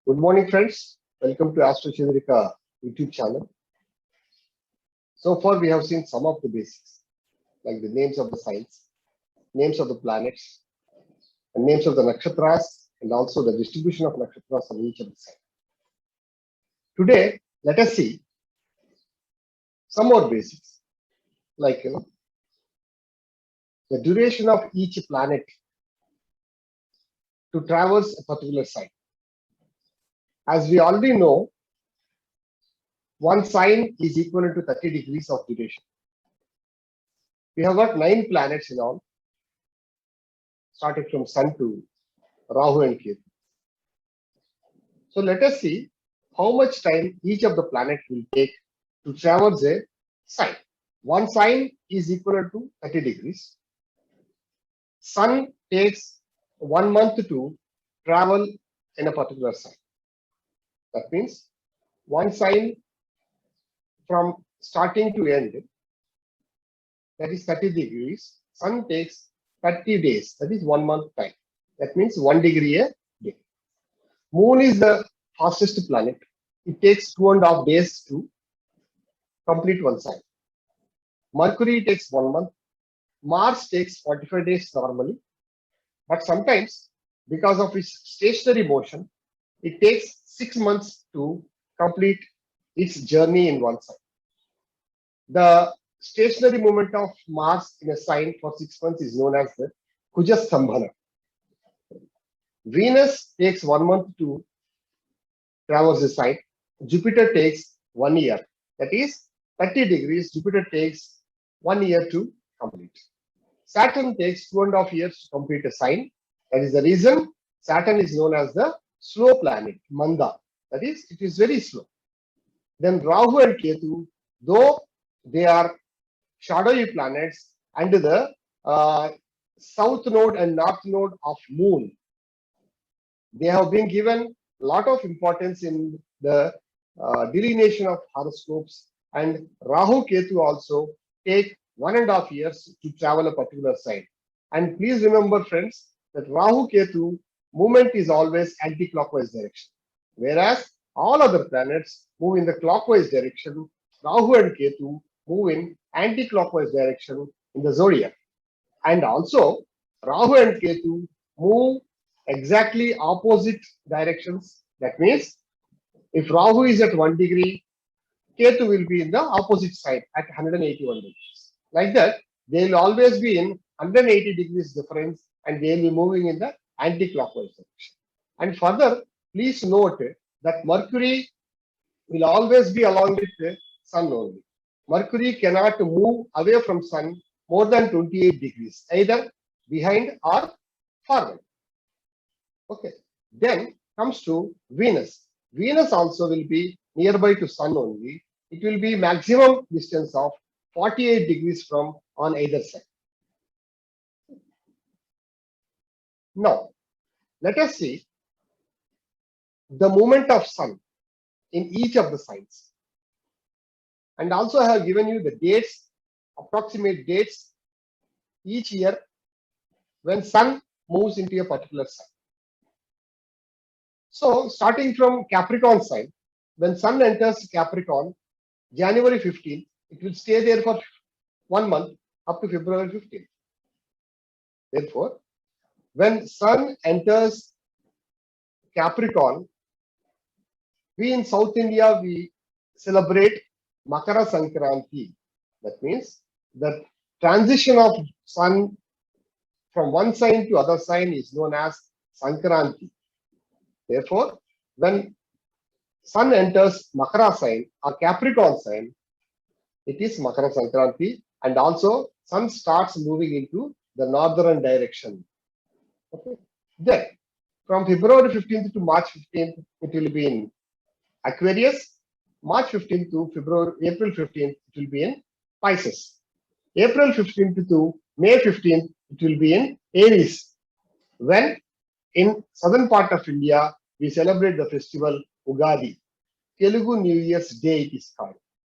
Good morning, friends. Welcome to Astro Chandrika YouTube channel. So far, we have seen some of the basics, like the names of the signs, names of the planets, and names of the nakshatras, and also the distribution of nakshatras on each of the signs. Today, let us see some more basics, like the duration of each planet to traverse a particular sign. As we already know, one sign is equivalent to 30 degrees of duration. We have got 9 planets in all, starting from Sun to Rahu and Ketu. So let us see how much time each of the planet will take to traverse a sign. One sign is equivalent to 30 degrees. Sun takes 1 month to travel in a particular sign. That means one sign from starting to end, that is 30 degrees. Sun takes 30 days, that is 1 month time. That means 1 degree a day. Moon is the fastest planet. It takes 2.5 days to complete one sign. Mercury takes 1 month. Mars takes 45 days normally. But sometimes, because of its stationary motion, it takes 6 months to complete its journey in one sign. The stationary movement of Mars in a sign for 6 months is known as the Kujastambhana. Venus takes 1 month to traverse the sign. Jupiter takes 1 year. That is 30 degrees. Jupiter takes 1 year to complete. Saturn takes 2.5 years to complete a sign. That is the reason Saturn is known as the slow planet, Manda. That is, it is very slow. Then Rahu and Ketu, though they are shadowy planets under the south node and north node of Moon, they have been given a lot of importance in the delineation of horoscopes. And Rahu Ketu also take 1.5 years to travel a particular sign. And please remember, friends, that Rahu Ketu movement is always anti-clockwise direction, whereas all other planets move in the clockwise direction. Rahu and Ketu move in anti-clockwise direction in the zodiac. And also, Rahu and Ketu move exactly opposite directions. That means, if Rahu is at 1 degree, Ketu will be in the opposite side at 181 degrees. Like that, they will always be in 180 degrees difference, and they will be moving in the anti-clockwise direction. And further, please note that Mercury will always be along with the Sun only. Mercury cannot move away from Sun more than 28 degrees, either behind or forward. Okay. Then comes to Venus. Venus also will be nearby to Sun only. It will be maximum distance of 48 degrees from on either side. Now, let us see the movement of Sun in each of the signs. And also I have given you the dates, approximate dates each year when Sun moves into a particular sign. So starting from Capricorn sign, when Sun enters Capricorn, January 15th, it will stay there for 1 month up to February 15th. Therefore, when Sun enters Capricorn, we in South India, we celebrate Makara Sankranti. That means the transition of Sun from one sign to other sign is known as Sankranti. Therefore, when Sun enters Makara sign or Capricorn sign, it is Makara Sankranti, and also Sun starts moving into the northern direction. Okay. Then, from February 15th to March 15th, it will be in Aquarius. March 15th to April 15th, it will be in Pisces. April 15th to May 15th, it will be in Aries. When in southern part of India, we celebrate the festival Ugadi. Telugu New Year's Day it is called.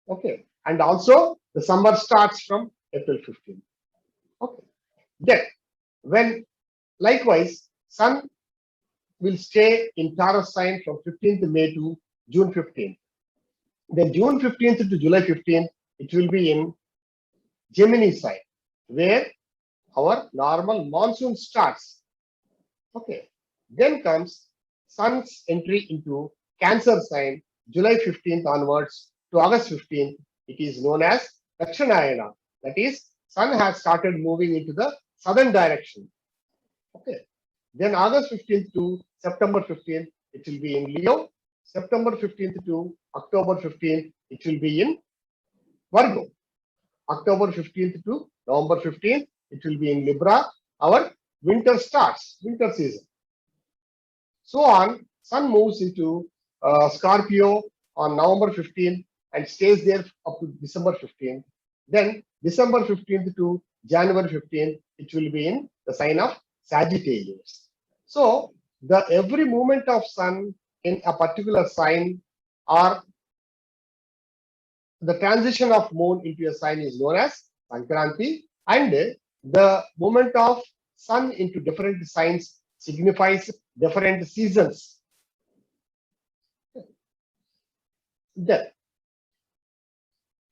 Okay. And also the summer starts from April 15th. Okay. Then when likewise Sun will stay in Taurus sign from 15th May to June 15th. Then June 15th to July 15th, it will be in Gemini sign, where our normal monsoon starts. Okay. Then comes Sun's entry into Cancer sign, July 15th onwards to August 15th. It is known as Dakshinayana. That is, Sun has started moving into the southern direction. Okay. Then August 15th to September 15th, it will be in Leo. September 15th to October 15th, it will be in Virgo. October 15th to November 15th, it will be in Libra. Our winter starts, winter season. So on, Sun moves into Scorpio on November 15th and stays there up to December 15th. Then December 15th to January 15th, it will be in the sign of Sagittarius. So the every movement of Sun in a particular sign or the transition of moon into a sign is known as Sankranti, and the movement of Sun into different signs signifies different seasons. Then,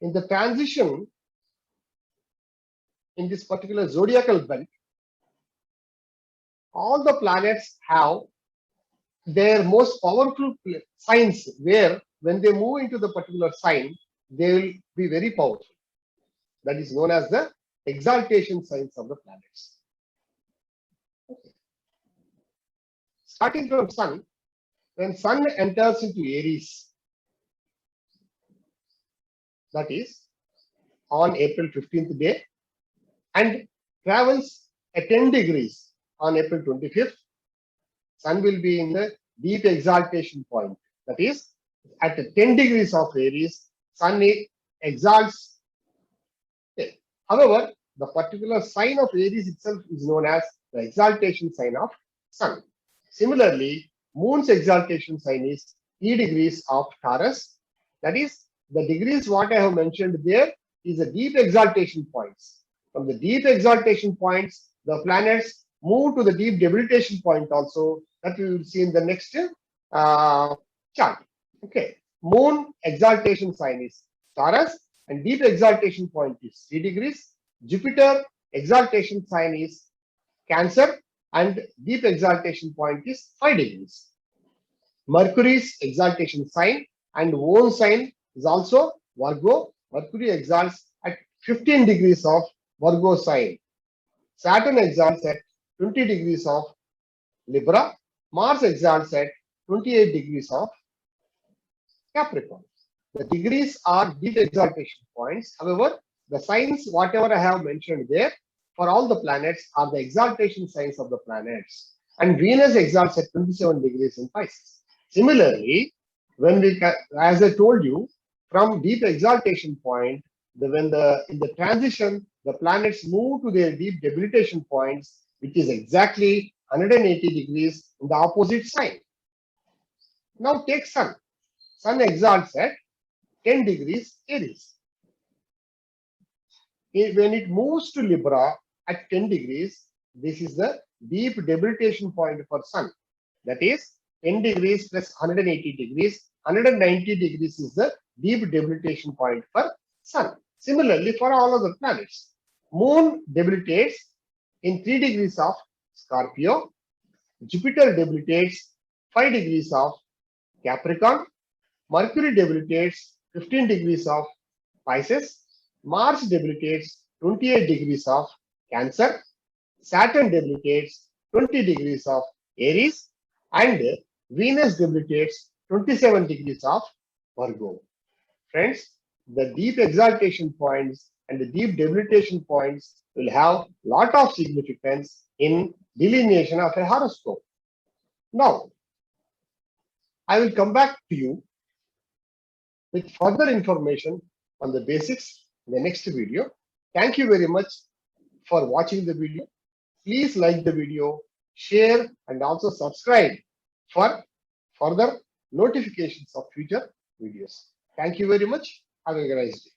in the transition in this particular zodiacal belt, all the planets have their most powerful signs where when they move into the particular sign, they will be very powerful. That is known as the exaltation signs of the planets. Okay. Starting from Sun, when Sun enters into Aries, that is on April 15th day, and travels at 10 degrees on April 25th, Sun will be in the deep exaltation point. That is, at 10 degrees of Aries, Sun exalts. Okay. However, the particular sign of Aries itself is known as the exaltation sign of Sun. Similarly, Moon's exaltation sign is 3 degrees of Taurus. That is, the degrees what I have mentioned there is the deep exaltation points. From the deep exaltation points, the planets move to the deep debilitation point also, that we will see in the next chart. Okay. Moon exaltation sign is Taurus and deep exaltation point is 3 degrees. Jupiter exaltation sign is Cancer and deep exaltation point is 5 degrees. Mercury's exaltation sign and own sign is also Virgo. Mercury exalts at 15 degrees of Virgo sign. Saturn exalts at 20 degrees of Libra. Mars exalts at 28 degrees of Capricorn. The degrees are deep exaltation points. However, the signs, whatever I have mentioned there, for all the planets are the exaltation signs of the planets. And Venus exalts at 27 degrees in Pisces. Similarly, when we, as I told you, from deep exaltation point, in the transition, the planets move to their deep debilitation points, which is exactly 180 degrees in the opposite sign. Now take Sun. Sun exalts at 10 degrees Aries. When it moves to Libra at 10 degrees, this is the deep debilitation point for Sun. That is 10 degrees plus 180 degrees. 190 degrees is the deep debilitation point for Sun. Similarly, for all other planets, Moon debilitates in 3 degrees of Scorpio. Jupiter debilitates 5 degrees of Capricorn. Mercury debilitates 15 degrees of Pisces. Mars debilitates 28 degrees of Cancer. Saturn debilitates 20 degrees of Aries. And Venus debilitates 27 degrees of Virgo. Friends, the deep exaltation points and the deep debilitation points will have a lot of significance in delineation of a horoscope. Now, I will come back to you with further information on the basics in the next video. Thank you very much for watching the video. Please like the video, share, and also subscribe for further notifications of future videos. Thank you very much. Have a nice day.